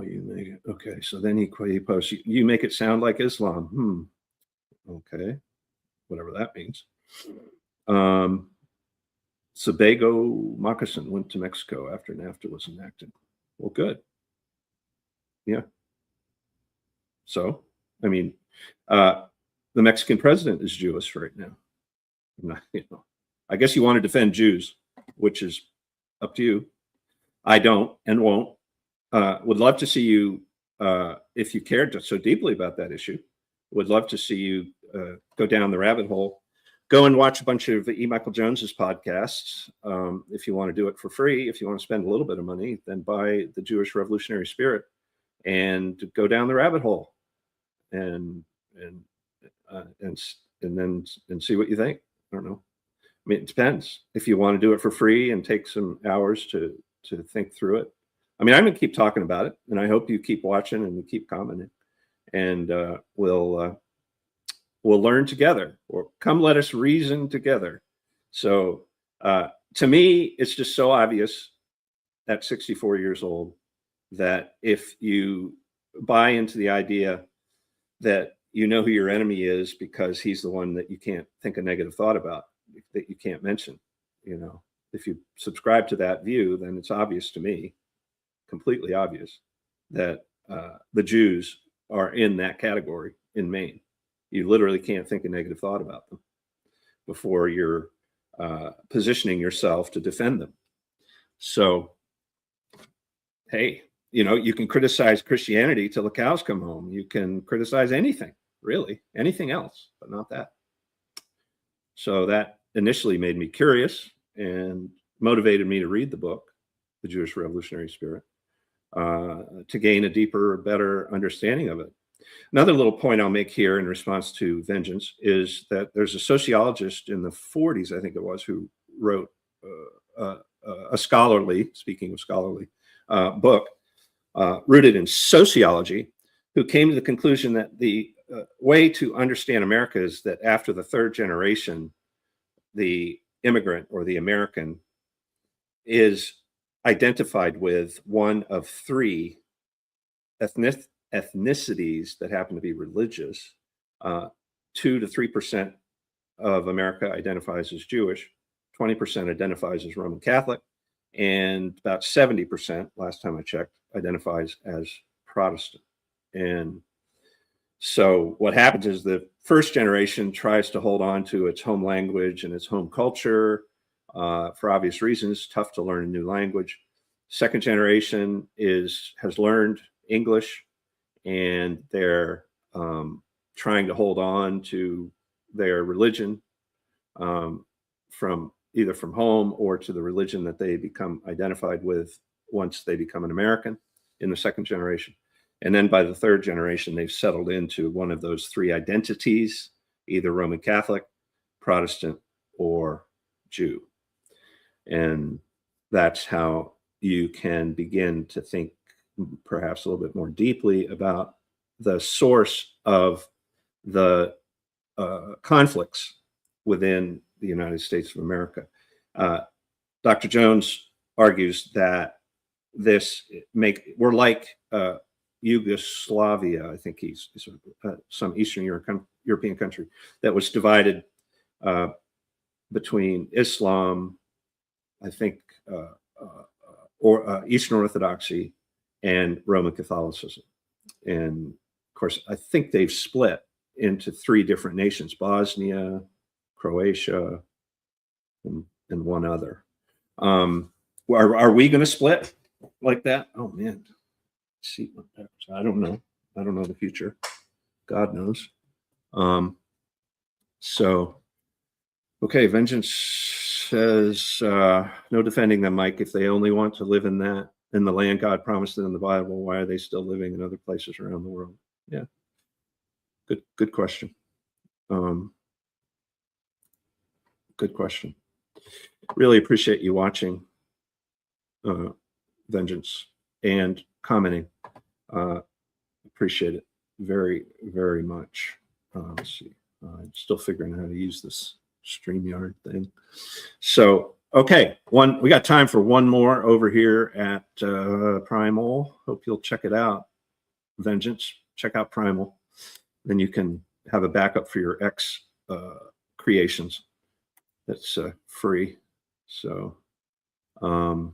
you make it. Okay. So then he posts, you make it sound like Islam. Okay. Whatever that means. Sebago Moccasin went to Mexico after NAFTA was enacted. Well, good. Yeah. So, I mean, the Mexican president is Jewish right now. I guess you want to defend Jews, which is up to you. I don't and won't. Would love to see you, if you cared so deeply about that issue, would love to see you go down the rabbit hole. Go and watch a bunch of E. Michael Jones's podcasts. If you want to do it for free, if you want to spend a little bit of money, then buy the Jewish Revolutionary Spirit and go down the rabbit hole and see what you think. I don't know. I mean, it depends. If you want to do it for free and take some hours to think through it. I mean, I'm going to keep talking about it, and I hope you keep watching and you keep commenting, and we'll learn together, or come let us reason together. So to me, it's just so obvious at 64 years old that if you buy into the idea that you know who your enemy is because he's the one that you can't think a negative thought about, that you can't mention, if you subscribe to that view, then it's obvious to me, completely obvious, that the Jews are in that category in Maine. You literally can't think a negative thought about them before you're positioning yourself to defend them. So, hey, you can criticize Christianity till the cows come home. You can criticize anything, really, anything else, but not that. So that initially made me curious and motivated me to read the book, The Jewish Revolutionary Spirit. to gain a deeper, better understanding of it. Another little point I'll make here in response to vengeance is that there's a sociologist in the 40s, I think it was, who wrote a scholarly, speaking of scholarly, book rooted in sociology, who came to the conclusion that the way to understand America is that after the third generation, the immigrant or the American is identified with one of three ethnicities that happen to be religious. 2 to 3% of America identifies as Jewish, 20% identifies as Roman Catholic, and about 70%, last time I checked, identifies as Protestant. And so what happens is the first generation tries to hold on to its home language and its home culture for obvious reasons. Tough to learn a new language. Second generation has learned English, and they're trying to hold on to their religion from either from home or to the religion that they become identified with once they become an American in the second generation. And then by the third generation, they've settled into one of those three identities, either Roman Catholic, Protestant, or Jew. And that's how you can begin to think perhaps a little bit more deeply about the source of the conflicts within the United States of America. Dr. Jones argues that we're like Yugoslavia. I think he's some Eastern European country that was divided between Islam, I think, or Eastern Orthodoxy and Roman Catholicism. And of course, I think they've split into three different nations: Bosnia, Croatia, and one other. Are we going to split like that? Oh man, see what happens. I don't know. I don't know the future. God knows. So, okay, Vengeance says, no defending them, Mike. If they only want to live in the land God promised them in the Bible, why are they still living in other places around the world? Yeah, good question. Good question. Really appreciate you watching, Vengeance, and commenting. Appreciate it very, very much. Let's see. I'm still figuring out how to use this StreamYard thing. So, okay, we got time for one more over here at Primal. Hope you'll check it out, Vengeance. Check out Primal. Then you can have a backup for your X creations. That's free. So, okay,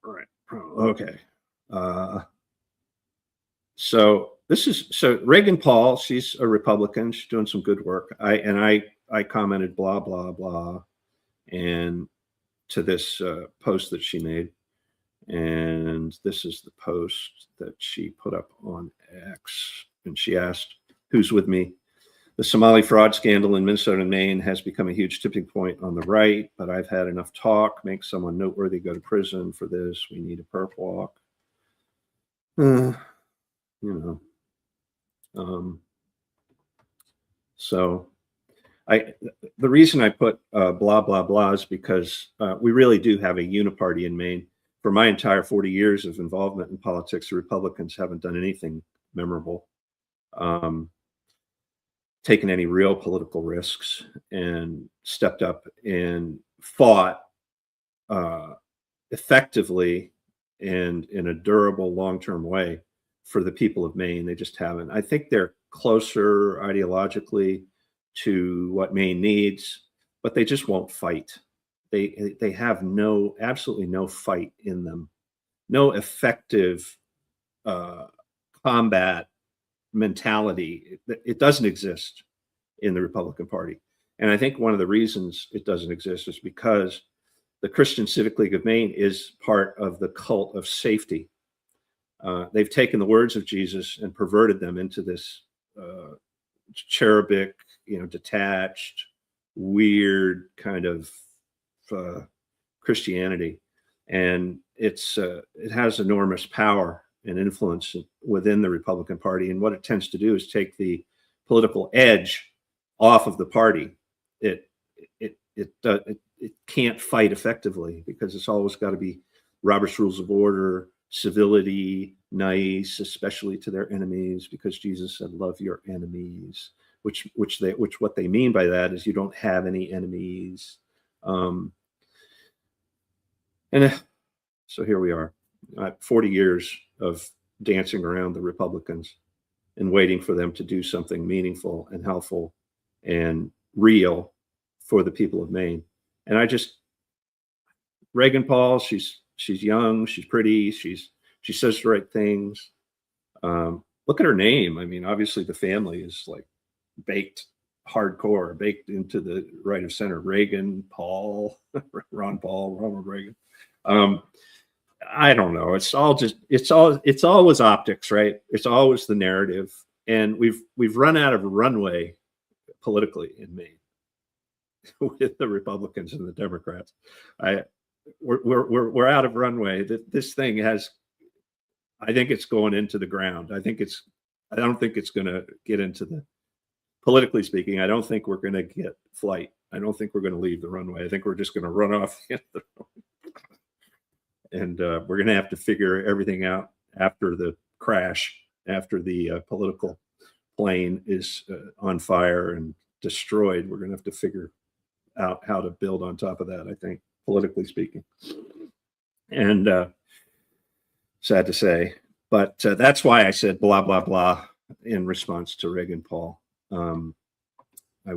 all right. Okay. So Reagan Paul, she's a Republican. She's doing some good work. I commented blah blah blah, and to this post that she made, and this is the post that she put up on X, and she asked, "Who's with me? The Somali fraud scandal in Minnesota and Maine has become a huge tipping point on the right, but I've had enough talk. Make someone noteworthy go to prison for this. We need a perp walk." So the reason I put blah, blah, blah is because we really do have a uniparty in Maine. For my entire 40 years of involvement in politics, the Republicans haven't done anything memorable, taken any real political risks, and stepped up and fought effectively and in a durable, long-term way for the people of Maine. They just haven't. I think they're closer ideologically to what Maine needs, but they just won't fight. They have absolutely no fight in them, no effective combat mentality. It doesn't exist in the Republican Party. And I think one of the reasons it doesn't exist is because the Christian Civic League of Maine is part of the cult of safety. They've taken the words of Jesus and perverted them into this cherubic, detached, weird kind of Christianity. and it has enormous power and influence within the Republican Party. And what it tends to do is take the political edge off of the party. It can't fight effectively because it's always got to be Robert's Rules of Order, civility, nice, especially to their enemies, because Jesus said, "Love your enemies." Which what they mean by that is you don't have any enemies. So here we are, 40 years of dancing around the Republicans and waiting for them to do something meaningful and helpful and real for the people of Maine. And Reagan Paul, she's young, she's pretty, she says the right things. Look at her name. I mean, obviously the family is like baked into the right of center. Reagan, Paul, Ron Paul, Ronald Reagan. I don't know. It's always optics, right? It's always the narrative. And we've run out of runway politically in Maine with the Republicans and the Democrats. We're out of runway. This thing has, I think it's going into the ground. I don't think it's going to get into the, politically speaking, I don't think we're going to get flight. I don't think we're going to leave the runway. I think we're just going to run off the end of the runway. And we're going to have to figure everything out after the crash, after the political plane is on fire and destroyed. We're going to have to figure out how to build on top of that, I think, politically speaking. And sad to say, but that's why I said blah, blah, blah in response to Reagan Paul. I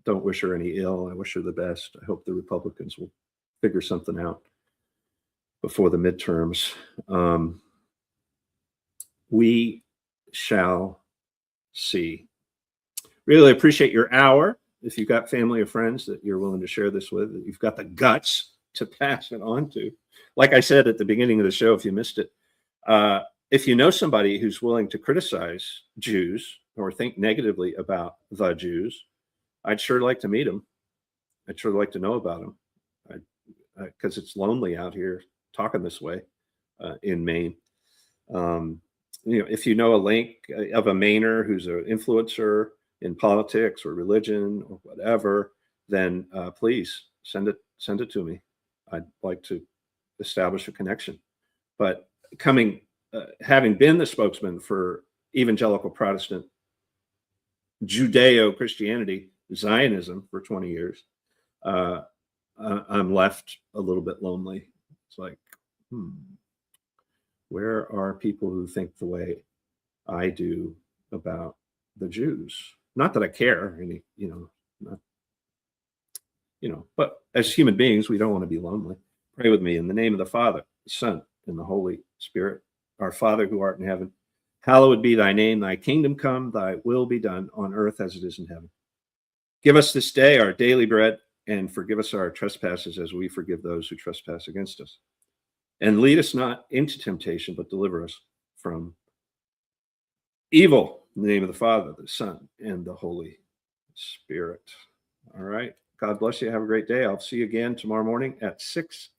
don't wish her any ill. I wish her the best. I hope the Republicans will figure something out before the midterms. We shall see. Really appreciate your hour. If you've got family or friends that you're willing to share this with, that you've got the guts to pass it on to. Like I said at the beginning of the show, if you missed it, if you know somebody who's willing to criticize Jews or think negatively about the Jews, I'd sure like to meet them. I'd sure like to know about them, because it's lonely out here talking this way in Maine. If you know a link of a Mainer who's an influencer in politics or religion or whatever, then please send it to me. I'd like to establish a connection. But having been the spokesman for evangelical Protestant Judeo-Christianity, Zionism for 20 years, I'm left a little bit lonely. It's like, where are people who think the way I do about the Jews? Not that I care, but as human beings, we don't want to be lonely. Pray with me in the name of the Father, the Son, and the Holy Spirit. Our Father who art in heaven, hallowed be thy name. Thy kingdom come, thy will be done on earth as it is in heaven. Give us this day our daily bread, and forgive us our trespasses as we forgive those who trespass against us. And lead us not into temptation, but deliver us from evil. In the name of the Father, the Son, and the Holy Spirit. All right. God bless you. Have a great day. I'll see you again tomorrow morning at 6